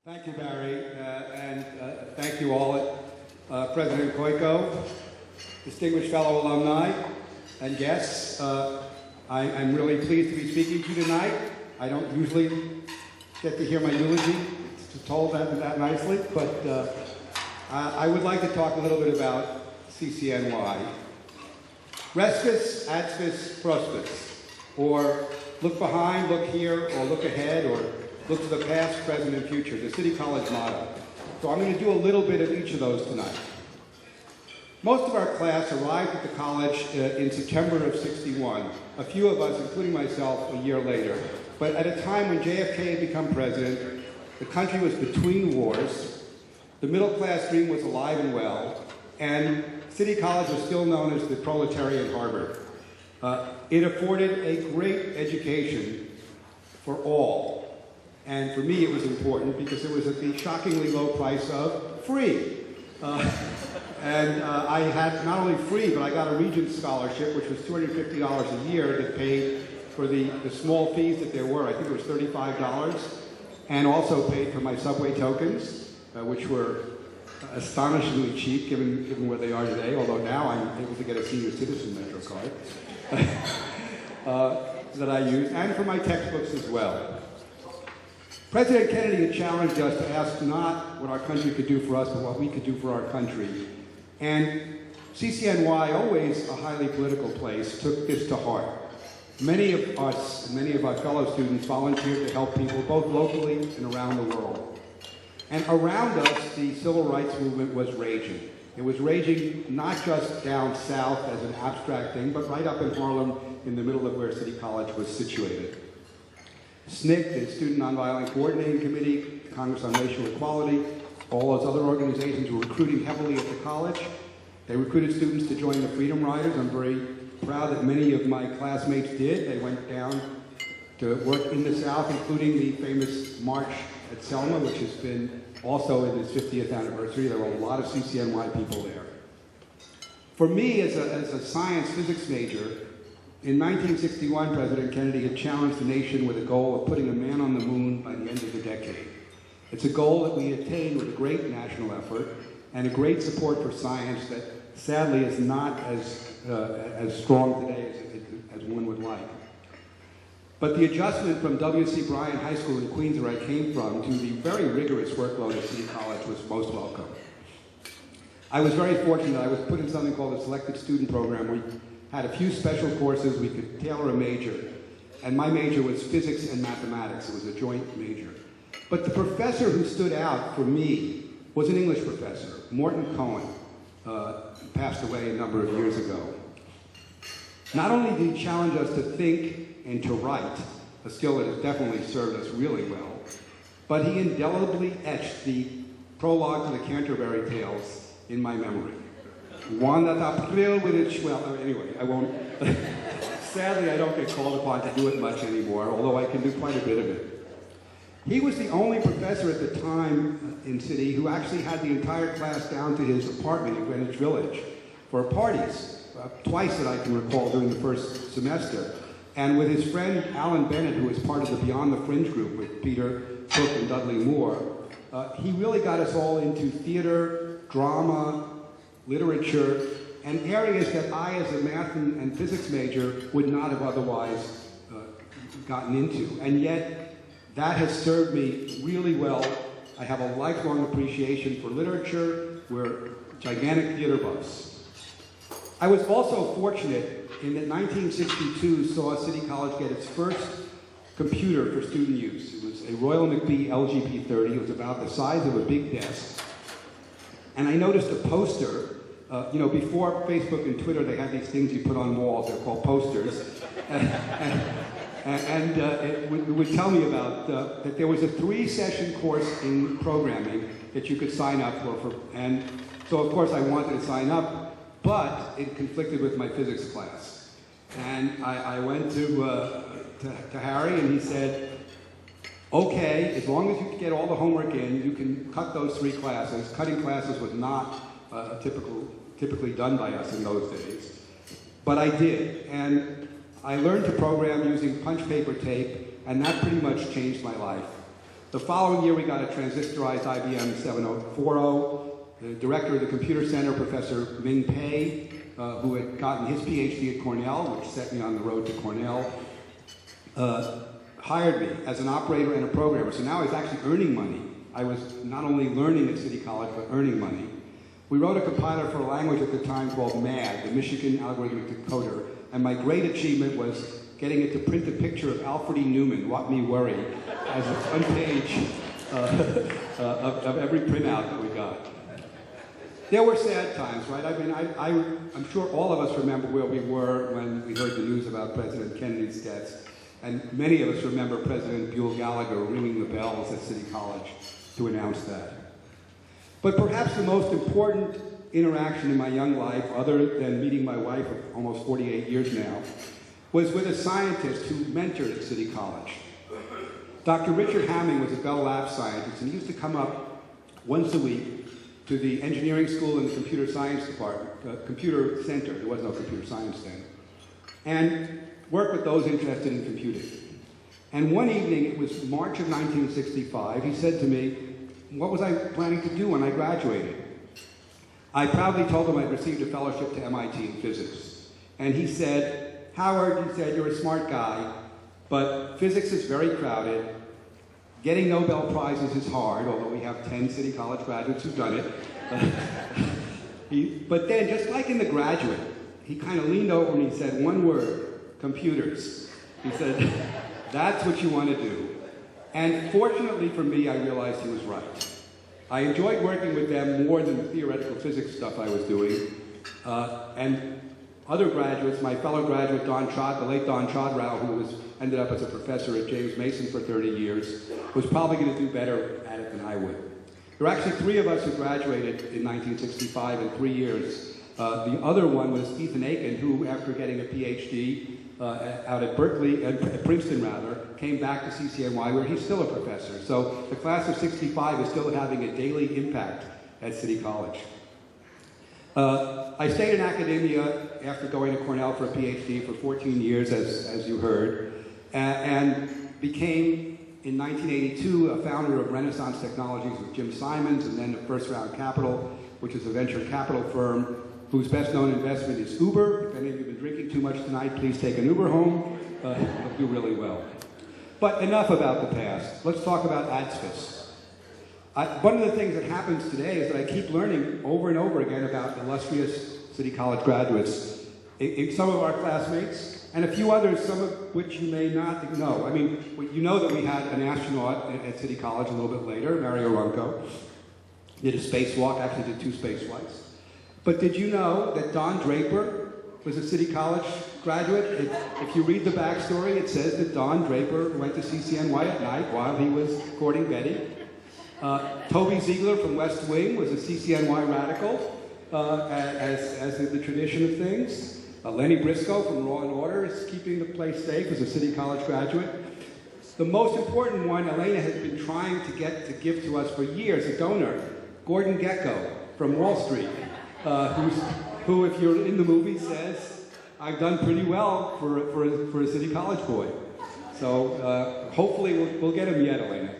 Thank you, Barry, and thank you all, President Koiko, distinguished fellow alumni and guests. I'm really pleased to be speaking to you tonight. I don't usually get to hear my eulogy told that nicely, but I would like to talk a little bit about CCNY. Respis, adspis, prospis, or look behind, look here, or look ahead, or look to the past, present, and future, the City College motto. So I'm going to do a little bit of each of those tonight. Most of our class arrived at the college in September of '61. A few of us, including myself, a year later. But at a time when JFK had become president, the country was between wars, the middle class dream was alive and well, and City College was still known as the proletariat Harvard. It afforded a great education for all. And for me, it was important because it was at the shockingly low price of free. I had not only free, but I got a Regents scholarship, which was $250 a year that paid for the small fees that there were. I think it was $35, and also paid for my subway tokens, which were astonishingly cheap given where they are today, although now I'm able to get a senior citizen Metro card that I use, and for my textbooks as well. President Kennedy had challenged us to ask not what our country could do for us, but what we could do for our country. And CCNY, always a highly political place, took this to heart. Many of us, and many of our fellow students, volunteered to help people both locally and around the world. And around us, the civil rights movement was raging. It was raging not just down south as an abstract thing, but right up in Harlem in the middle of where City College was situated. SNCC, the Student Nonviolent Coordinating Committee, Congress on Racial Equality, all those other organizations were recruiting heavily at the college. They recruited students to join the Freedom Riders. I'm very proud that many of my classmates did. They went down to work in the South, including the famous March at Selma, which has been also in its 50th anniversary. There were a lot of CCNY people there. For me, as a science physics major, in 1961, President Kennedy had challenged the nation with a goal of putting a man on the moon by the end of the decade. It's a goal that we attained with a great national effort and a great support for science that sadly is not as strong today as one would like. But the adjustment from W.C. Bryan High School in Queens, where I came from, to the very rigorous workload at City College was most welcome. I was very fortunate. I was put in something called the Selected Student Program. We had a few special courses. We could tailor a major. And my major was physics and mathematics. It was a joint major. But the professor who stood out for me was an English professor, Morton Cohen, passed away a number of years ago. Not only did he challenge us to think and to write, a skill that has definitely served us really well, but he indelibly etched the prologue to the Canterbury Tales in my memory. One that April with its, well, anyway, I won't. Sadly, I don't get called upon to do it much anymore, although I can do quite a bit of it. He was the only professor at the time in City who actually had the entire class down to his apartment in Greenwich Village for parties, twice that I can recall during the first semester. And with his friend Alan Bennett, who was part of the Beyond the Fringe group with Peter Cook and Dudley Moore, he really got us all into theater, drama, literature, and areas that I, as a math and physics major, would not have otherwise gotten into. And yet, that has served me really well. I have a lifelong appreciation for literature. We're gigantic theater buffs. I was also fortunate in that 1962 saw City College get its first computer for student use. It was a Royal McBee LGP30. It was about the size of a big desk. And I noticed a poster. Before Facebook and Twitter, they had these things you put on walls. They're called posters. It would tell me about that there was a 3-session course in programming that you could sign up for. And so, of course, I wanted to sign up, but it conflicted with my physics class. And I went to Harry, and he said, okay, as long as you get all the homework in, you can cut those 3 classes. Cutting classes was not typically done by us in those days. But I did. And I learned to program using punch paper tape, and that pretty much changed my life. The following year, we got a transistorized IBM 7040. The director of the Computer Center, Professor Ming Pei, who had gotten his PhD at Cornell, which set me on the road to Cornell, hired me as an operator and a programmer. So now I was actually earning money. I was not only learning at City College, but earning money. We wrote a compiler for a language at the time called MAD, the Michigan Algorithmic Decoder, and my great achievement was getting it to print a picture of Alfred E. Newman, What Me Worry, as the front page of every printout that we got. There were sad times, right? I mean, I'm sure all of us remember where we were when we heard the news about President Kennedy's death. And many of us remember President Buell Gallagher ringing the bells at City College to announce that. But perhaps the most important interaction in my young life, other than meeting my wife of almost 48 years now, was with a scientist who mentored at City College. Dr. Richard Hamming was a Bell Labs scientist, and he used to come up once a week to the engineering school and the computer science department, computer center, there was no computer science then, and work with those interested in computing. And one evening, it was March of 1965, he said to me, what was I planning to do when I graduated? I proudly told him I'd received a fellowship to MIT in physics. And he said, Howard, he said, you're a smart guy, but physics is very crowded. Getting Nobel Prizes is hard, although we have 10 City College graduates who've done it. But then, just like in The Graduate, he kind of leaned over and he said one word, computers. He said, that's what you want to do. And fortunately for me, I realized he was right. I enjoyed working with them more than the theoretical physics stuff I was doing. And other graduates, my fellow graduate Don Chod, the late Don Chodrow, who ended up as a professor at James Mason for 30 years, was probably going to do better at it than I would. There were actually 3 of us who graduated in 1965 in 3 years. The other one was Ethan Aiken, who, after getting a PhD out at Berkeley, at Princeton rather, came back to CCNY, where he's still a professor. So the class of 65 is still having a daily impact at City College. I stayed in academia after going to Cornell for a PhD for 14 years, as you heard, and became, in 1982, a founder of Renaissance Technologies with Jim Simons, and then First Round Capital, which is a venture capital firm whose best-known investment is Uber. If any of you have been drinking too much tonight, please take an Uber home. It'll do really well. But enough about the past. Let's talk about ADSFIS. One of the things that happens today is that I keep learning over and over again about illustrious City College graduates, some of our classmates, and a few others, some of which you may not know. I mean, you know that we had an astronaut at City College a little bit later, Mario Ronco, did a spacewalk, actually did 2 space flights. But did you know that Don Draper was a City College graduate? If you read the backstory, it says that Don Draper went to CCNY at night while he was courting Betty. Toby Ziegler from West Wing was a CCNY radical, as is the tradition of things. Lenny Briscoe from Law and Order is keeping the place safe as a City College graduate. The most important one, Elena has been trying to get to give to us for years, a donor, Gordon Gekko from Wall Street, who, if you're in the movie, says, I've done pretty well for a City College boy. So hopefully we'll get him yet, Elena.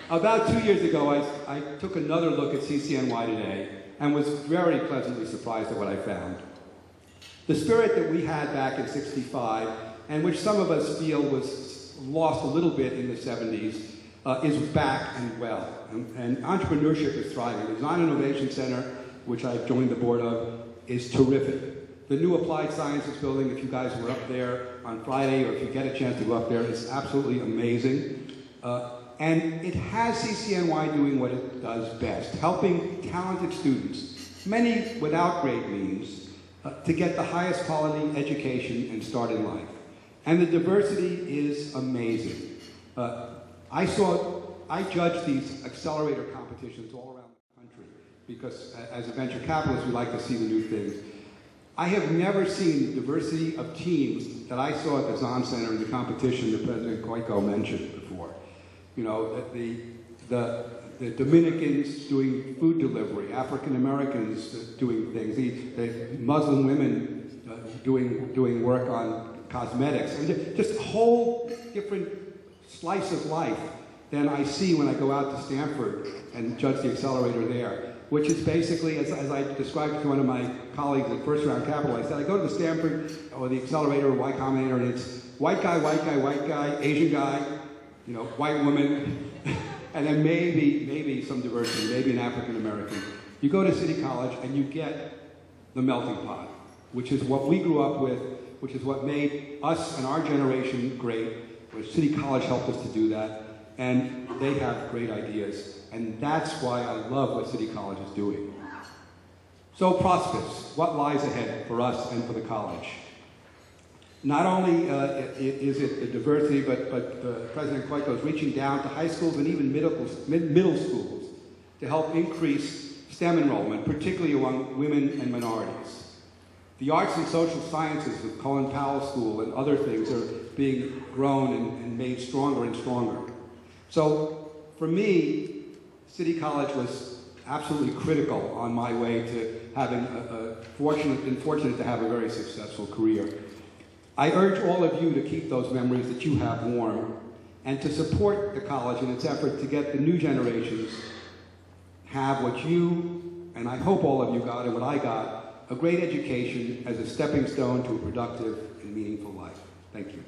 About 2 years ago, I took another look at CCNY today and was very pleasantly surprised at what I found. The spirit that we had back in '65, and which some of us feel was lost a little bit in the '70s, is back and well. And entrepreneurship is thriving. The Design Innovation Center, which I've joined the board of, is terrific. The new Applied Sciences building, if you guys were up there on Friday, or if you get a chance to go up there, is absolutely amazing. And it has CCNY doing what it does best, helping talented students, many without great means, to get the highest quality education and start in life. And the diversity is amazing. I judge these accelerator competitions all around the country because as a venture capitalist, we like to see the new things. I have never seen the diversity of teams that I saw at the Zahn Center in the competition that President Koiko mentioned before. You know, the Dominicans doing food delivery, African Americans doing things, the Muslim women doing work on cosmetics, and just a whole different slice of life than I see when I go out to Stanford and judge the accelerator there, which is basically, as I described to one of my colleagues at First Round Capital, I said, I go to the Stanford or the accelerator or Y Combinator, and it's white guy, white guy, white guy, Asian guy, you know, white woman, and then maybe some diversity, maybe an African American. You go to City College and you get the melting pot, which is what we grew up with, which is what made us and our generation great, which City College helped us to do that, and they have great ideas. And that's why I love what City College is doing. So prospects, what lies ahead for us and for the college? Not only is it the diversity, but President Cueto is reaching down to high schools and even middle schools to help increase STEM enrollment, particularly among women and minorities. The arts and social sciences with Colin Powell School and other things are being grown and made stronger and stronger. So for me, City College was absolutely critical on my way to having been fortunate to have a very successful career. I urge all of you to keep those memories that you have warm and to support the college in its effort to get the new generations have what you, and I hope all of you got and what I got, a great education as a stepping stone to a productive and meaningful life. Thank you.